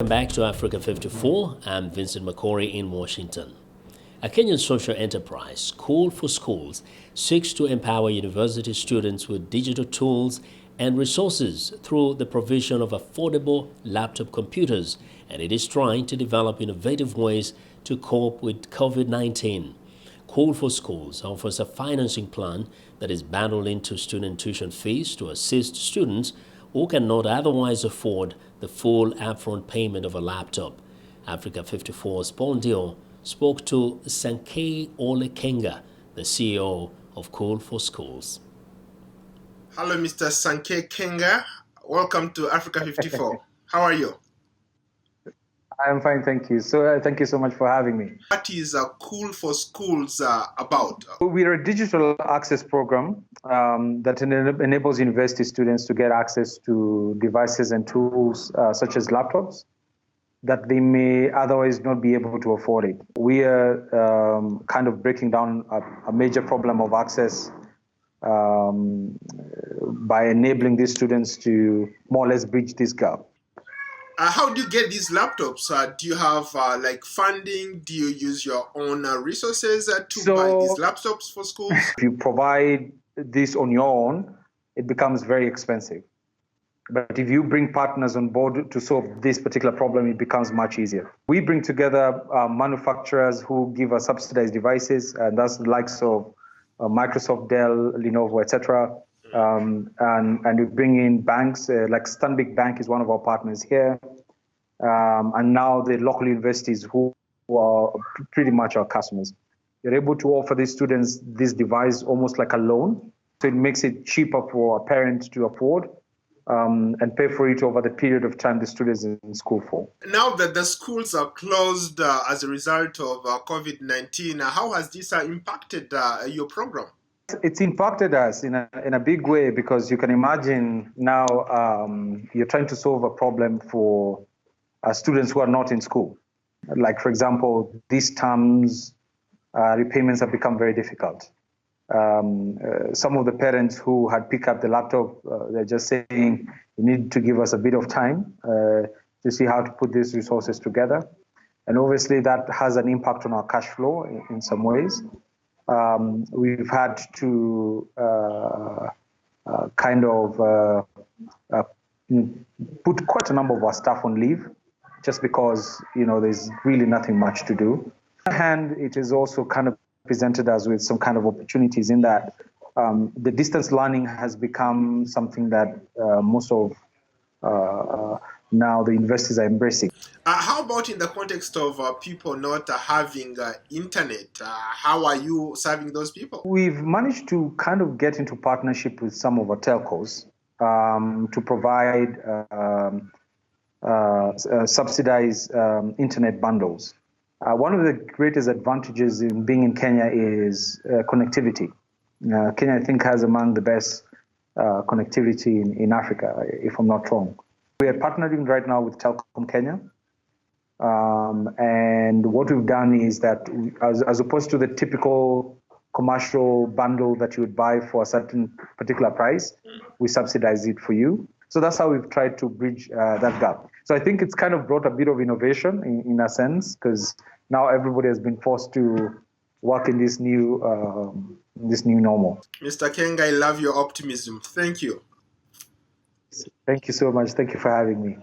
Welcome back to Africa 54. I'm Vincent McCory in Washington. A Kenyan social enterprise, School for Schools, seeks to empower university students with digital tools and resources through the provision of affordable laptop computers, and it is trying to develop innovative ways to cope with COVID-19. School for Schools offers a financing plan that is bundled into student tuition fees to assist students who cannot otherwise afford the full upfront payment of a laptop. Africa 54's Paul Dio spoke to Sankei Olekenga, the CEO of School for Schools. Hello, Mr. Sankei Kenga. Welcome to Africa 54. How are you? I'm fine, thank you. So thank you so much for having me. What is School for Schools about? We're a digital access program that enables university students to get access to devices and tools such as laptops that they may otherwise not be able to afford it. We are kind of breaking down a major problem of access by enabling these students to more or less bridge this gap. How do you get these laptops? Do you have like funding? Do you use your own resources to buy these laptops for schools? If you provide this on your own, it becomes very expensive. But if you bring partners on board to solve this particular problem, it becomes much easier. We bring together manufacturers who give us subsidized devices, and that's the likes of Microsoft, Dell, Lenovo, etc. And we bring in banks, like Stanbic Bank is one of our partners here. And now the local universities who are pretty much our customers. You're able to offer these students this device almost like a loan. So it makes it cheaper for a parent to afford and pay for it over the period of time the students are in school for. Now that the schools are closed as a result of COVID-19, how has this impacted your program? It's impacted us in a big way because you can imagine now you're trying to solve a problem for students who are not in school. Like, for example, these terms repayments have become very difficult. Some of the parents who had picked up the laptop, they're just saying, you need to give us a bit of time to see how to put these resources together. And obviously that has an impact on our cash flow in some ways. We've had to put quite a number of our staff on leave just because, there's really nothing much to do. On the other hand, it is also kind of presented us with some kind of opportunities in that the distance learning has become something that most of now the universities are embracing. How about in the context of people not having internet? How are you serving those people? We've managed to kind of get into partnership with some of our telcos to provide subsidized internet bundles. One of the greatest advantages in being in Kenya is connectivity. Kenya, I think, has among the best connectivity in Africa, if I'm not wrong. We are partnering right now with Telkom Kenya. And what we've done is that as opposed to the typical commercial bundle that you would buy for a certain particular price, we subsidize it for you. So that's how we've tried to bridge that gap. So I think it's kind of brought a bit of innovation in a sense, because now everybody has been forced to work in this new normal. Mr. Kenga, I love your optimism. Thank you. Thank you so much. Thank you for having me.